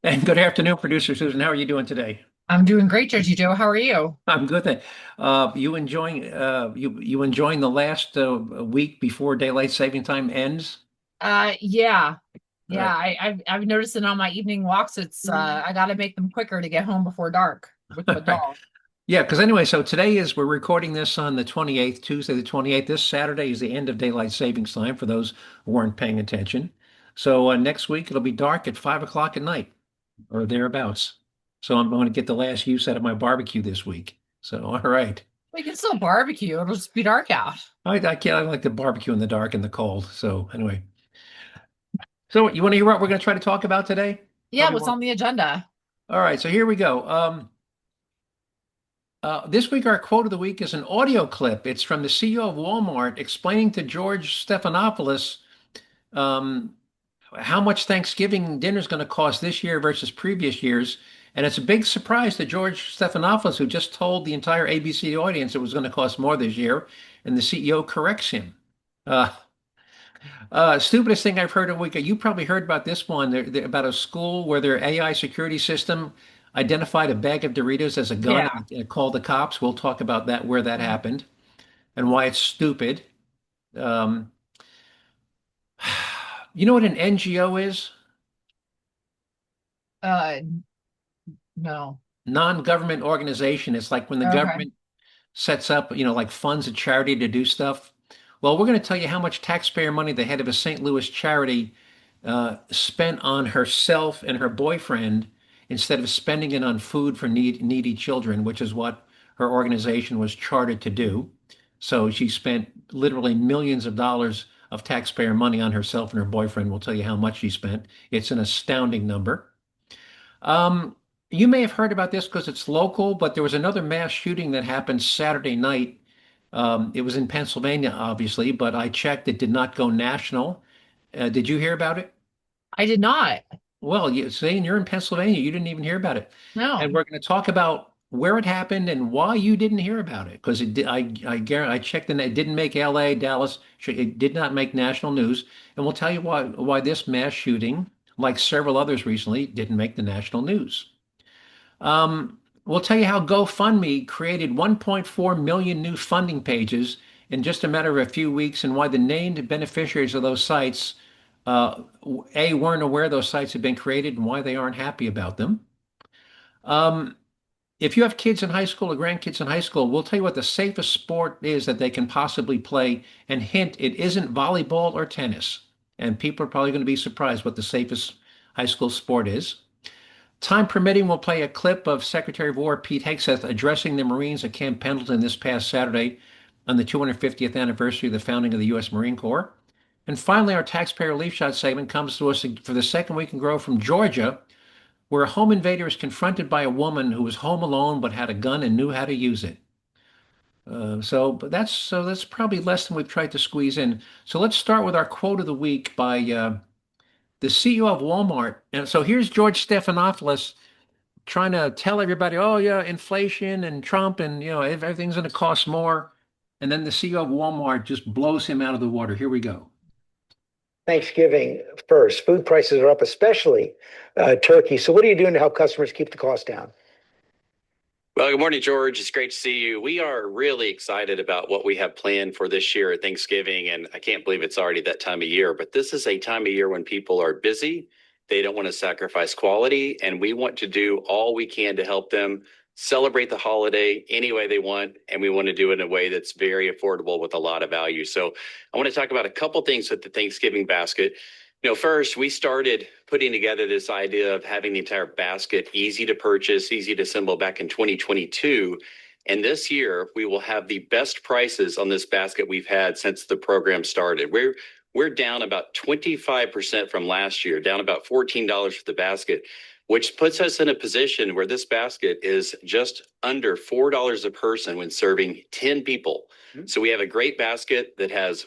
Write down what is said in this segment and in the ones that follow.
And good afternoon, producer Susan. How are you doing today? I'm doing great, Jersee Joe. How are you? I'm good. You enjoying the last week before daylight saving time ends? Yeah, All yeah. right. I've noticed it on my evening walks. It's I got to make them quicker to get home before dark with All the right. dog. Yeah, because anyway, so today is we're recording this on the 28th, Tuesday the 28th. This Saturday is the end of daylight savings time for those who weren't paying attention. So next week it'll be dark at 5 o'clock at night or thereabouts. So I'm going to get the last use out of my barbecue this week. So all right. We can still barbecue. It'll just be dark out. I can't. I like to barbecue in the dark and the cold. So anyway, so you want to hear what we're going to try to talk about today? Yeah, Probably what's won't. on the agenda? All right. So here we go. This week our quote of the week is an audio clip. It's from the CEO of Walmart explaining to George Stephanopoulos um, how much Thanksgiving dinner is going to cost this year versus previous years. And it's a big surprise to George Stephanopoulos, who just told the entire ABC audience it was going to cost more this year, and the CEO corrects him. Uh, Stupidest thing I've heard in a week. You probably heard about this one about a school where their AI security system identified a bag of Doritos as a gun Yeah. and called the cops. We'll talk about that, where that happened, and why it's stupid. Um, you know what an NGO is? Uh, no. Non-government organization. It's like when the Okay. government sets up, like funds a charity to do stuff. Well, we're going to tell you how much taxpayer money the head of a St. Louis charity spent on herself and her boyfriend instead of spending it on food for needy children, which is what her organization was chartered to do. So she spent literally millions of dollars of taxpayer money on herself and her boyfriend. We'll tell you how much she spent. It's an astounding number. Um, you may have heard about this because it's local, but there was another mass shooting that happened Saturday night. It was in Pennsylvania, obviously, but I checked, it did not go national. Did you hear about it? I did not. Well, you saying you're in Pennsylvania, you didn't even hear about it. And No. we're going to talk about where it happened and why you didn't hear about it. Because it did, I checked and it didn't make LA, Dallas, it did not make national news. And we'll tell you why this mass shooting, like several others recently, didn't make the national news. We'll tell you how GoFundMe created 1.4 million new funding pages in just a matter of a few weeks and why the named beneficiaries of those sites, A, weren't aware those sites had been created and why they aren't happy about them. Um, if you have kids in high school or grandkids in high school, we'll tell you what the safest sport is that they can possibly play. And hint, it isn't volleyball or tennis. And people are probably going to be surprised what the safest high school sport is. Time permitting, we'll play a clip of Secretary of War Pete Hegseth addressing the Marines at Camp Pendleton this past Saturday on the 250th anniversary of the founding of the U.S. Marine Corps. And finally, our taxpayer relief shot segment comes to us for the second week in a row from Georgia, where a home invader is confronted by a woman who was home alone but had a gun and knew how to use it. But that's probably less than we've tried to squeeze in. So let's start with our quote of the week by the CEO of Walmart. And so here's George Stephanopoulos trying to tell everybody, oh yeah, inflation and Trump and everything's going to cost more. And then the CEO of Walmart just blows him out of the water. Here we go. Thanksgiving first. Food prices are up, especially turkey. So, what are you doing to help customers keep the cost down? Well, good morning, George. It's great to see you. We are really excited about what we have planned for this year at Thanksgiving. And I can't believe it's already that time of year, but this is a time of year when people are busy. They don't want to sacrifice quality. And we want to do all we can to help them celebrate the holiday any way they want. And we want to do it in a way that's very affordable with a lot of value. So I want to talk about a couple things with the Thanksgiving basket. First, we started putting together this idea of having the entire basket easy to purchase, easy to assemble back in 2022. And this year, we will have the best prices on this basket we've had since the program started. We're down about 25% from last year, down about $14 for the basket, which puts us in a position where this basket is just under $4 a person when serving 10 people. Mm-hmm. So we have a great basket that has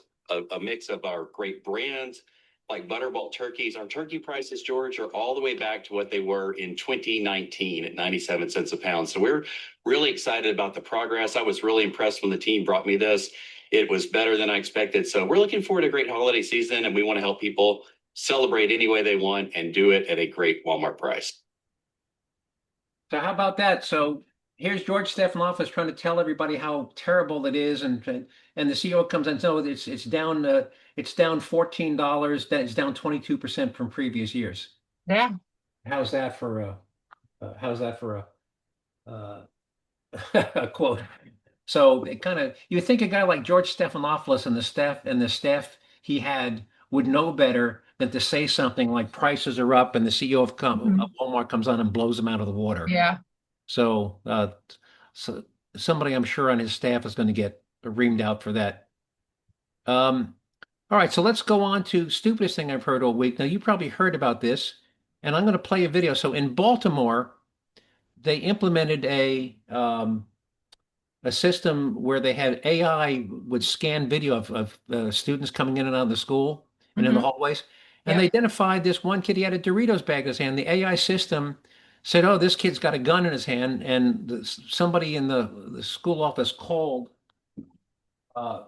a mix of our great brands, like Butterball turkeys. Our turkey prices, George, are all the way back to what they were in 2019 at 97 cents a pound. So we're really excited about the progress. I was really impressed when the team brought me this. It was better than I expected. So we're looking forward to a great holiday season, and we want to help people celebrate any way they want, and do it at a great Walmart price. So how about that? So here's George Stephanopoulos trying to tell everybody how terrible it is, and the CEO comes in and says, "No, it's down $14. That is down 22% from previous years." Yeah. How's that for a a quote? So it kind of you think a guy like George Stephanopoulos and the staff he had would know better than to say something like prices are up and the CEO of Walmart comes on and blows them out of the water. Yeah. So, so somebody I'm sure on his staff is going to get reamed out for that. All right, so let's go on to stupidest thing I've heard all week. Now you probably heard about this, and I'm going to play a video. So in Baltimore, they implemented a system where they had AI would scan video of students coming in and out of the school and in the hallways. And they Yeah. identified this one kid, he had a Doritos bag in his hand. The AI system said, "Oh, this kid's got a gun in his hand." And somebody in the school office called, uh,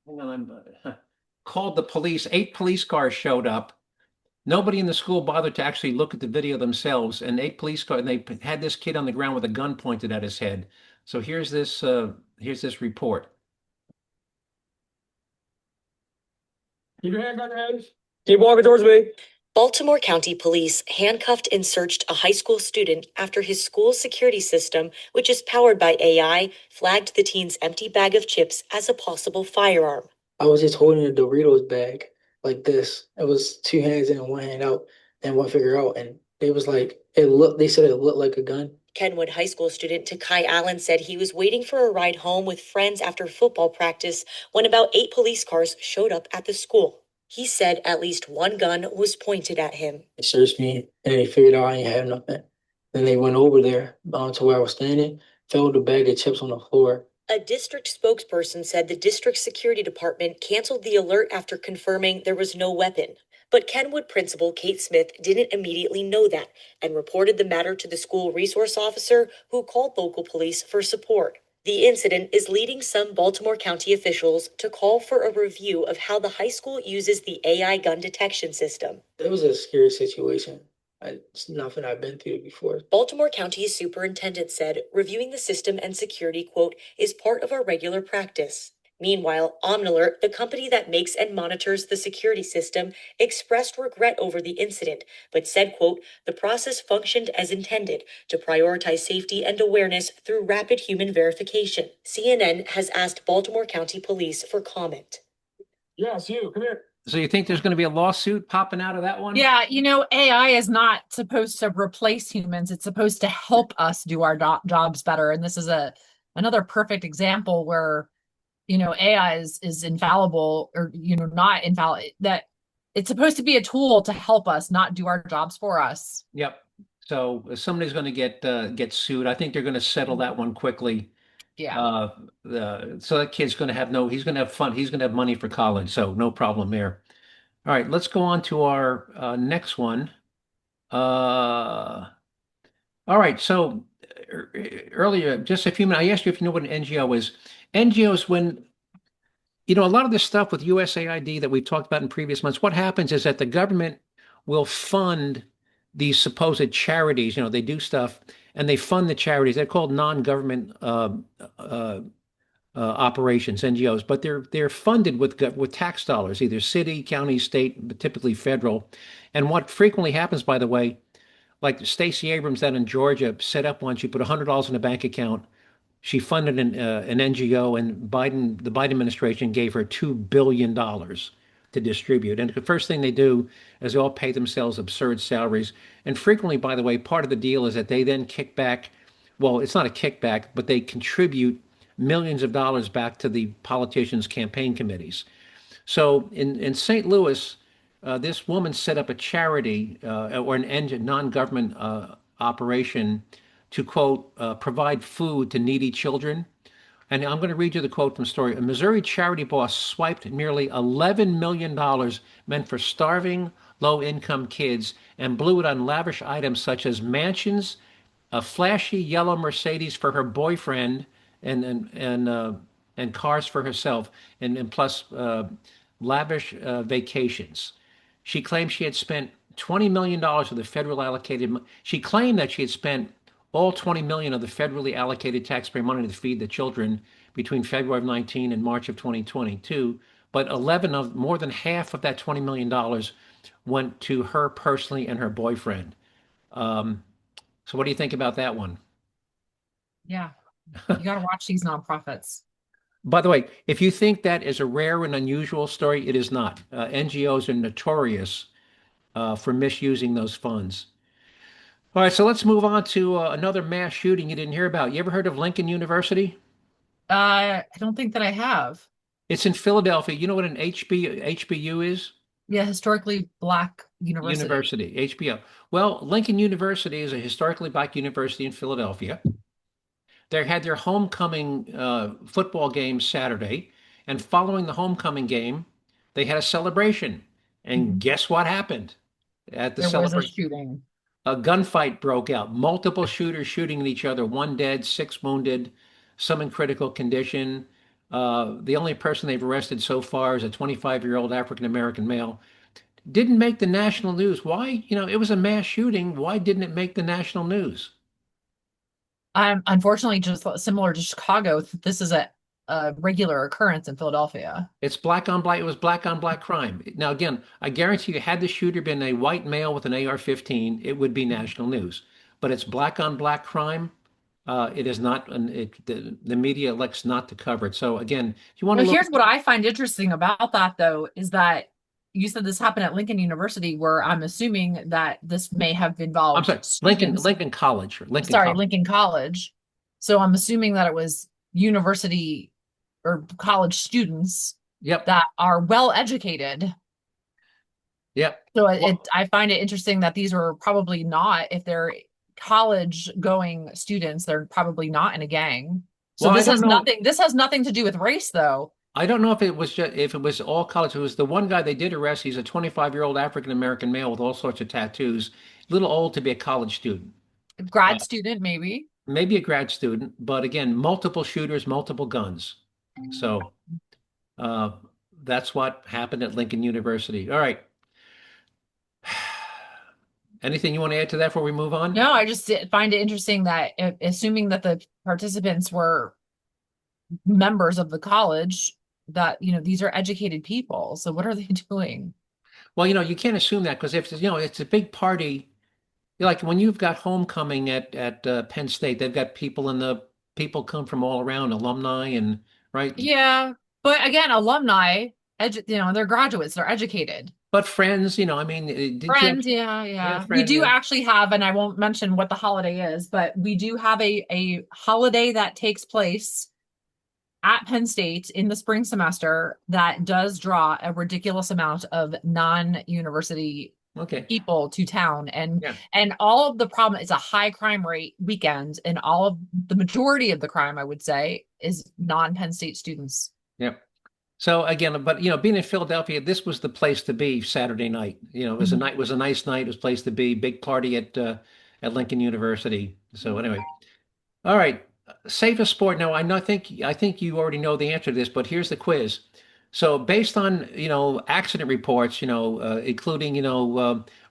hang on, called the police. 8 police cars showed up. Nobody in the school bothered to actually look at the video themselves, and 8 police cars, and they had this kid on the ground with a gun pointed at his head. So here's this report. Keep your hands on your head. Keep walking towards me. Baltimore County Police handcuffed and searched a high school student after his school's security system, which is powered by AI, flagged the teen's empty bag of chips as a possible firearm. I was just holding a Doritos bag like this. It was two hands in and one hand out and one finger out. And they said it looked like a gun. Kenwood High School student Takai Allen said he was waiting for a ride home with friends after football practice when about 8 police cars showed up at the school. He said at least one gun was pointed at him. They searched me and they figured out I ain't have nothing. Then they went over there to where I was standing, found the bag of chips on the floor. A district spokesperson said the district security department canceled the alert after confirming there was no weapon. But Kenwood principal Kate Smith didn't immediately know that and reported the matter to the school resource officer, who called local police for support. The incident is leading some Baltimore County officials to call for a review of how the high school uses the AI gun detection system. It was a scary situation. It's nothing I've been through before. Baltimore County's superintendent said reviewing the system and security, quote, is part of our regular practice. Meanwhile, Omnalert, the company that makes and monitors the security system, expressed regret over the incident, but said, quote, the process functioned as intended to prioritize safety and awareness through rapid human verification. CNN has asked Baltimore County Police for comment. Yes, you, come here. So you think there's going to be a lawsuit popping out of that one? Yeah, AI is not supposed to replace humans. It's supposed to help us do our jobs better. And this is another perfect example where, AI is infallible or, not infallible, that it's supposed to be a tool to help us, not do our jobs for us. Yep. So somebody's going to get sued. I think they're going to settle that one quickly. Yeah. So that kid's going to have he's going to have fun. He's going to have money for college. So no problem there. All right, let's go on to our next one. All right, so earlier, just a few minutes, I asked you if you know what an NGO is. NGOs, when, a lot of this stuff with USAID that we've talked about in previous months, what happens is that the government will fund these supposed charities. They do stuff and they fund the charities. They're called non-government operations, NGOs, but they're funded with tax dollars, either city, county, state, but typically federal. And what frequently happens, by the way, like Stacey Abrams down in Georgia set up one. She put $100 in a bank account. She funded an NGO, and the Biden administration gave her $2 billion to distribute. And the first thing they do is they all pay themselves absurd salaries. And frequently, by the way, part of the deal is that they then kick back. Well, it's not a kickback, but they contribute millions of dollars back to the politicians' campaign committees. So in St. Louis, this woman set up a charity or an non-government operation to, quote, provide food to needy children. And I'm going to read you the quote from the story. A Missouri charity boss swiped nearly $11 million meant for starving, low-income kids and blew it on lavish items such as mansions, a flashy yellow Mercedes for her boyfriend, and cars for herself, and plus lavish vacations. She claimed she had spent $20 million of the federal allocated. She claimed that she had spent all 20 million of the federally allocated taxpayer money to feed the children between February of 19 and March of 2022. But 11 of more than half of that $20 million went to her personally and her boyfriend. So what do you think about that one? Yeah. You got to watch these nonprofits. By the way, if you think that is a rare and unusual story, it is not. NGOs are notorious for misusing those funds. All right, so let's move on to another mass shooting you didn't hear about. You ever heard of Lincoln University? I don't think that I have. It's in Philadelphia. You know what an HBU is? Yeah, historically Black university. University, HBO. Well, Lincoln University is a historically black university in Philadelphia. They had their homecoming football game Saturday, and following the homecoming game, they had a celebration. And guess what happened at the There was a celebration? shooting. A gunfight broke out. Multiple shooters shooting at each other. One dead, six wounded, some in critical condition. The only person they've arrested so far is a 25-year-old African American male. Didn't make the national news. Why? It was a mass shooting. Why didn't it make the national news? Unfortunately, just similar to Chicago, this is a regular occurrence in Philadelphia. It's black on black. It was black on black crime. Now, again, I guarantee you, had the shooter been a white male with an AR-15, it would be national news. But it's black on black crime. It is not. The media elects not to cover it. So again, if you want to Well, look, here's what I find interesting about that, though, is that you said this happened at Lincoln University, where I'm assuming that this may have I'm involved sorry, students. Lincoln College, or Lincoln Sorry, College. Lincoln College. So I'm assuming that it was university or college students Yep, that are well educated. yep. So Well, I find it interesting that these were probably not, if they're college going students, they're probably not in a gang. So well, I don't know. this has nothing to do with race, though. I don't know if it was just if it was all college. It was the one guy they did arrest. He's a 25-year-old African American male with all sorts of tattoos. A little old to be a college student. Grad student, maybe. Maybe a grad student, but again, multiple shooters, multiple guns. So uh, that's what happened at Lincoln University. All right. Anything you want to add to that before we move on? No, I just find it interesting that assuming that the participants were members of the college, that, these are educated people. So what are they doing? Well, you can't assume that because if it's a big party, like when you've got homecoming at Penn State, they've got people come from all around, alumni and right. Yeah. But again, alumni, they're graduates, they're educated. But friends, I mean, did you Friends, yeah. We friends, do yeah. actually have, and I won't mention what the holiday is, but we do have a holiday that takes place at Penn State in the spring semester that does draw a ridiculous amount of non-university Okay. people to town. And Yeah. all of the problem, it's a high crime rate weekend, and all of the majority of the crime, I would say, is non-Penn State students. Yep. So again, but being in Philadelphia, this was the place to be Saturday night. It was Mhm. it was a nice night. It was a place to be. Big party at Lincoln University. So anyway, all right. Safest sport. Now I think you already know the answer to this, but here's the quiz. So based on accident reports, including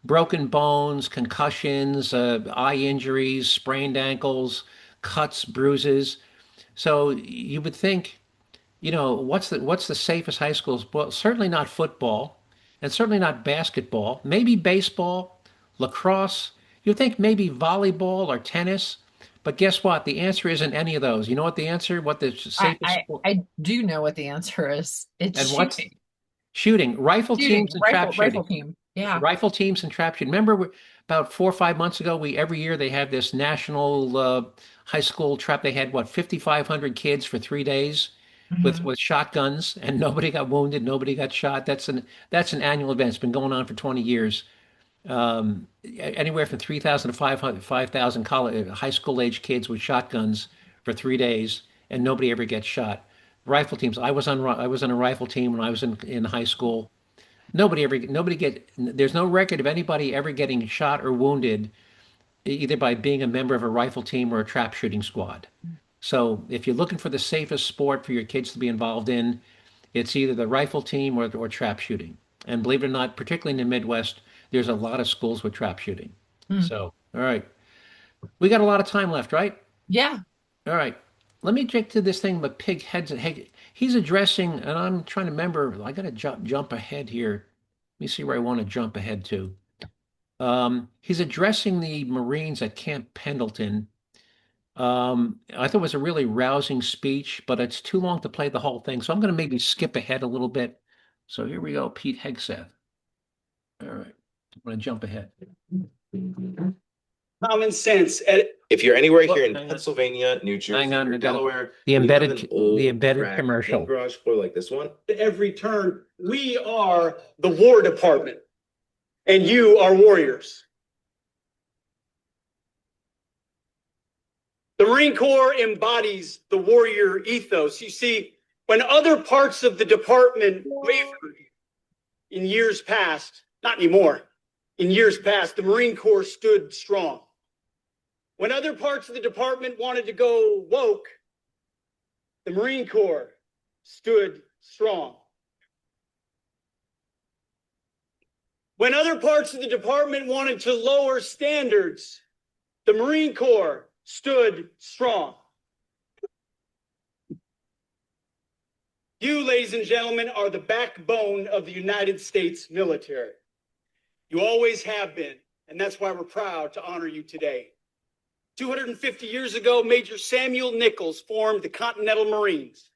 broken bones, concussions, eye injuries, sprained ankles, cuts, bruises. So you would think. What's the safest high schools? Well, certainly not football, and certainly not basketball. Maybe baseball, lacrosse. You'd think maybe volleyball or tennis, but guess what? The answer isn't any of those. You know what the answer? What the I, safest I sport? I do know what the answer is. It's And what's shooting. shooting? Rifle Shooting, teams and trap rifle shooting. team. Yeah. Rifle teams and trap shooting. Remember, about 4 or 5 months ago, every year they have this national high school trap. They had what 5,500 kids for 3 days with Mhm. shotguns, and nobody got wounded, nobody got shot. That's an annual event. It's been going on for 20 years. Anywhere from 3,000 to 5,000 college high school age kids with shotguns for 3 days, and nobody ever gets shot. Rifle teams. I was on a rifle team when I was in high school. There's no record of anybody ever getting shot or wounded either by being a member of a rifle team or a trap shooting squad. So if you're looking for the safest sport for your kids to be involved in, it's either the rifle team or trap shooting. And believe it or not, particularly in the Midwest, there's a lot of schools with trap shooting. Hmm. So, all right. We got a lot of time left, right? Yeah. All right. Let me take to this thing with pig heads. Hey, he's addressing, and I'm trying to remember. I got to jump ahead here. Let me see where I want to jump ahead to. He's addressing the Marines at Camp Pendleton. I thought it was a really rousing speech, but it's too long to play the whole thing, so I'm going to maybe skip ahead a little bit. So here we go, Pete Hegseth. All right, I'm going to jump ahead. Common sense. If you're anywhere here in Hang on. Pennsylvania, New Jersey, Hang on, or I gotta- Delaware, the and you have embedded- an old, the embedded cracked commercial. paint garage floor like this one. At every turn, we are the War Department, and you are warriors. The Marine Corps embodies the warrior ethos. You see, when other parts of the department wavered in years past, not anymore, in years past, the Marine Corps stood strong. When other parts of the department wanted to go woke, the Marine Corps stood strong. When other parts of the department wanted to lower standards, the Marine Corps stood strong. You, ladies and gentlemen, are the backbone of the United States military. You always have been, and that's why we're proud to honor you today. 250 years ago, Major Samuel Nichols formed the Continental Marines.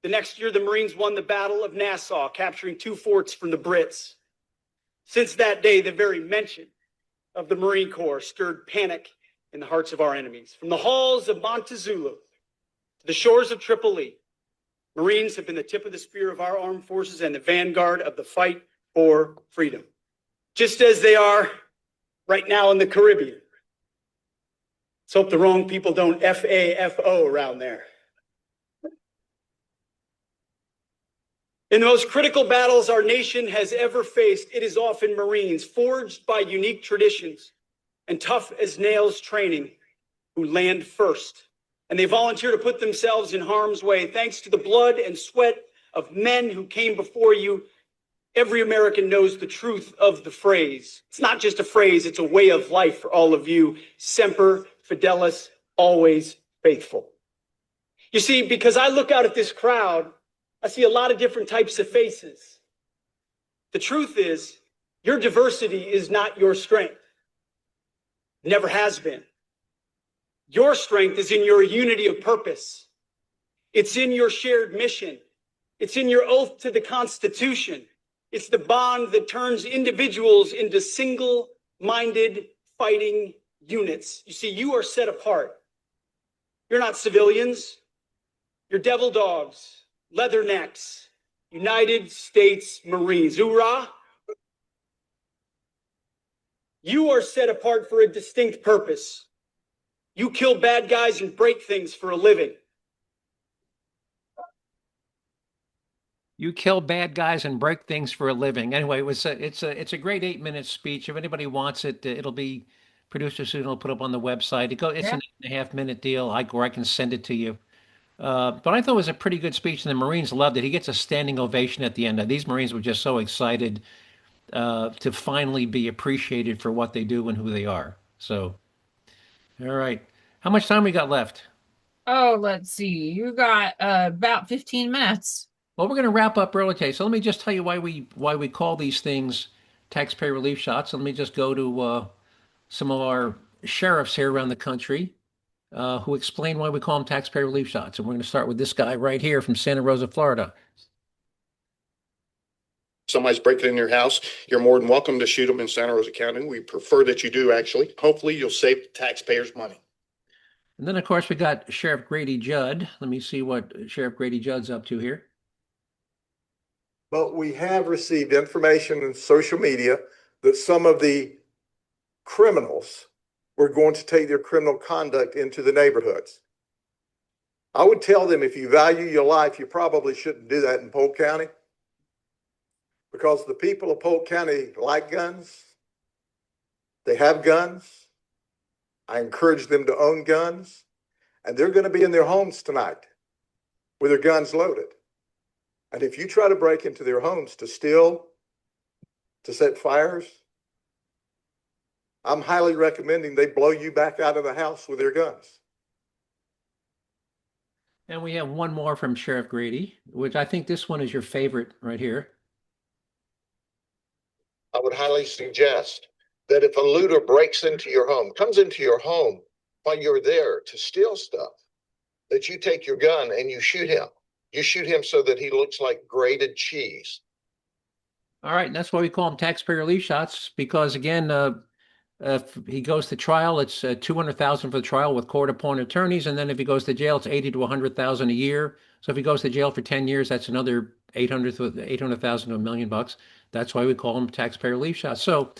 The next year, the Marines won the Battle of Nassau, capturing 2 forts from the Brits. Since that day, the very mention of the Marine Corps stirred panic in the hearts of our enemies. From the halls of Montezuma to the shores of Tripoli, Marines have been the tip of the spear of our armed forces and the vanguard of the fight for freedom, just as they are right now in the Caribbean. Let's hope the wrong people don't FAFO around there. In the most critical battles our nation has ever faced, it is often Marines, forged by unique traditions and tough as nails training, who land first. And they volunteer to put themselves in harm's way. Thanks to the blood and sweat of men who came before you, every American knows the truth of the phrase. It's not just a phrase, it's a way of life for all of you. Semper Fidelis, always faithful. You see, because I look out at this crowd, I see a lot of different types of faces. The truth is, your diversity is not your strength. Never has been. Your strength is in your unity of purpose. It's in your shared mission. It's in your oath to the Constitution. It's the bond that turns individuals into single-minded fighting units. You see, you are set apart. You're not civilians. You're devil dogs, leathernecks, United States Marines. Hoorah! You are set apart for a distinct purpose. You kill bad guys and break things for a living. You kill bad guys and break things for a living. Anyway, it's a great 8-minute speech. If anybody wants it, it'll be producer soon. Will put up on the website. It's Yeah. an 8.5-minute deal. Or I can send it to you. But I thought it was a pretty good speech, and the Marines loved it. He gets a standing ovation at the end. These Marines were just so excited to finally be appreciated for what they do and who they are. So, all right, how much time we got left? Oh, let's see. You got about 15 minutes. Well, we're going to wrap up early today. So let me just tell you why we call these things taxpayer relief shots. Let me just go to some of our sheriffs here around the country who explain why we call them taxpayer relief shots. And we're going to start with this guy right here from Santa Rosa, Florida. Somebody's breaking in your house, you're more than welcome to shoot them in Santa Rosa County. We prefer that you do, actually. Hopefully, you'll save the taxpayers money. And then, of course, we got Sheriff Grady Judd. Let me see what Sheriff Grady Judd's up to here. But we have received information in social media that some of the criminals were going to take their criminal conduct into the neighborhoods. I would tell them, if you value your life, you probably shouldn't do that in Polk County, because the people of Polk County like guns. They have guns. I encourage them to own guns, and they're going to be in their homes tonight with their guns loaded. And if you try to break into their homes to steal to set fires, I'm highly recommending they blow you back out of the house with their guns. And we have one more from Sheriff Grady, which I think this one is your favorite right here. I would highly suggest that if a looter breaks into your home, comes into your home while you're there to steal stuff, that you take your gun and you shoot him. You shoot him so that he looks like grated cheese. All right, and that's why we call them taxpayer relief shots, because again, if he goes to trial, it's 200,000 for the trial with court-appointed attorneys, and then if he goes to jail, it's 80 to 100,000 a year. So if he goes to jail for 10 years, that's another 800,000 to $1 million. That's why we call them taxpayer relief shots. So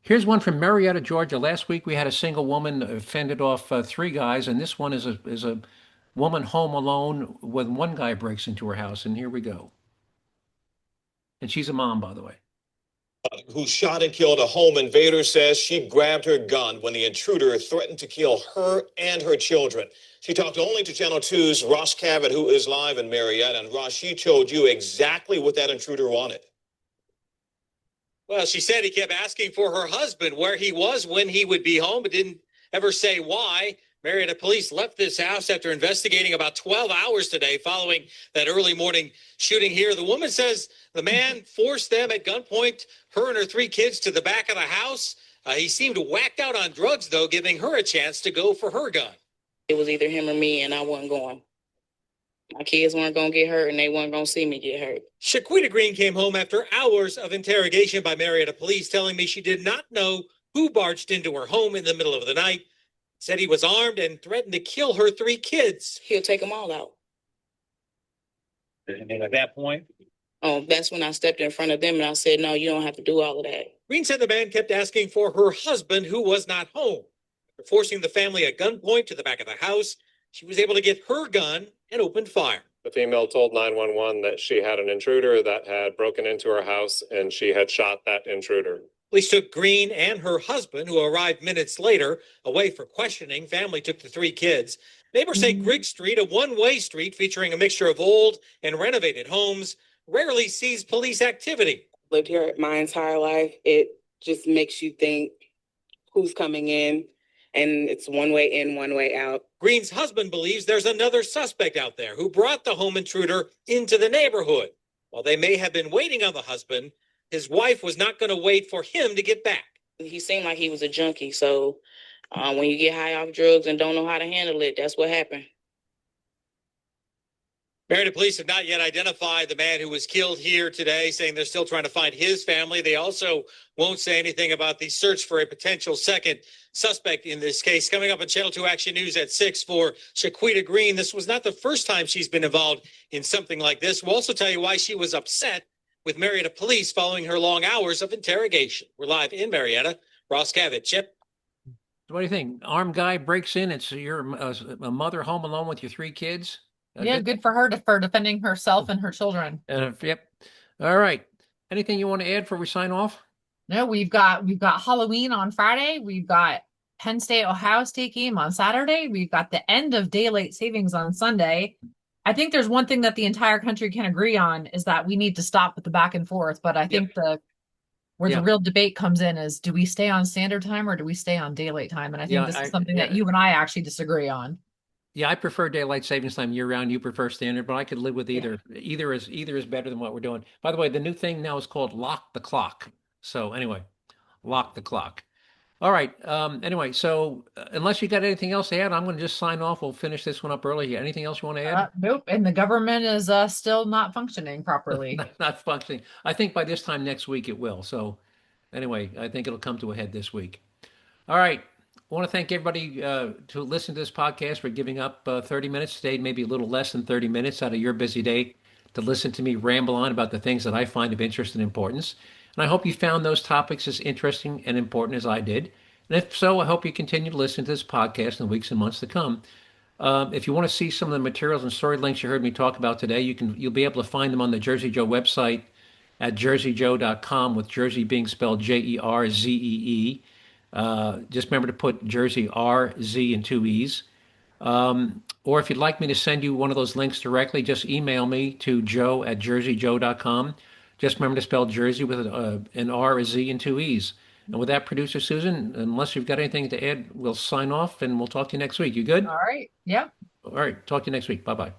here's one from Marietta, Georgia. Last week we had a single woman fended off 3 guys, and this one is a woman home alone when one guy breaks into her house. And here we go. And she's a mom, by the way. Who shot and killed a home invader, says she grabbed her gun when the intruder threatened to kill her and her children. She talked only to Channel 2's Ross Cavett, who is live in Marietta. And Ross, she told you exactly what that intruder wanted. Well, she said he kept asking for her husband, where he was when he would be home, but didn't ever say why. Marietta police left this house after investigating about 12 hours today following that early morning shooting here. The woman says the man forced them at gunpoint, her and her 3 kids, to the back of the house. He seemed whacked out on drugs, though, giving her a chance to go for her gun. It was either him or me, and I wasn't going. My kids weren't going to get hurt, and they weren't going to see me get hurt. Shaquita Green came home after hours of interrogation by Marietta police, telling me she did not know who barged into her home in the middle of the night. Said he was armed and threatened to kill her 3 kids. He'll take them all out. And at that point, that's when I stepped in front of them and I said, no, you don't have to do all of that. Green said the man kept asking for her husband, who was not home. After forcing the family at gunpoint to the back of the house, she was able to get her gun and opened fire. The female told 911 that she had an intruder that had broken into her house and she had shot that intruder. Police took Green and her husband, who arrived minutes later, away for questioning. Family took the 3 kids. Neighbors say Griggs Street, a one-way street featuring a mixture of old and renovated homes, rarely sees police activity. Lived here my entire life. It just makes you think who's coming in, and it's one way in, one way out. Green's husband believes there's another suspect out there who brought the home intruder into the neighborhood. While they may have been waiting on the husband, his wife was not going to wait for him to get back. He seemed like he was a junkie, so when you get high off drugs and don't know how to handle it, that's what happened. Marietta police have not yet identified the man who was killed here today, saying they're still trying to find his family. They also won't say anything about the search for a potential second suspect in this case. Coming up on Channel 2 Action News at 6 for Shaquita Green. This was not the first time she's been involved in something like this. We'll also tell you why she was upset with Marietta police following her long hours of interrogation. We're live in Marietta. Ross Cavett, Chip. What do you think? Armed guy breaks in. It's you're a mother home alone with your 3 kids. Yeah, good for her for defending herself and her children. Yep. All right. Anything you want to add before we sign off? No, we've got Halloween on Friday. We've got Penn State Ohio State game on Saturday. We've got the end of daylight savings on Sunday. I think there's one thing that the entire country can agree on is that we need to stop with the back and forth. But I think the real debate comes in is, do we stay on standard time or do we stay on daylight time? And I think this is something that you and I actually disagree on. Yeah, I prefer daylight savings time year round. You prefer standard, but I could live with either. Yeah. Either is better than what we're doing. By the way, the new thing now is called lock the clock. So anyway, lock the clock. All right. Anyway, so unless you got anything else to add, I'm going to just sign off. We'll finish this one up early. Anything else you want to add? Nope. And the government is still not functioning properly. not functioning. I think by this time next week it will. So anyway, I think it'll come to a head this week. All right. I want to thank everybody to listen to this podcast for giving up 30 minutes today, maybe a little less than 30 minutes out of your busy day to listen to me ramble on about the things that I find of interest and importance. And I hope you found those topics as interesting and important as I did. And if so, I hope you continue to listen to this podcast in the weeks and months to come. If you want to see some of the materials and story links you heard me talk about today, you'll be able to find them on the Jerzee Joe website at jerzeejoe.com, with Jersey being spelled Jerzee. Just remember to put Jersey RZ and 2 E's. Or if you'd like me to send you one of those links directly, just email me to joe@jerzeejoe.com. Just remember to spell Jersey with an R, a Z, and two E's. And with that, producer Susan, unless you've got anything to add, we'll sign off and we'll talk to you next week. You good? All right. Yeah. All right. Talk to you next week. Bye-bye.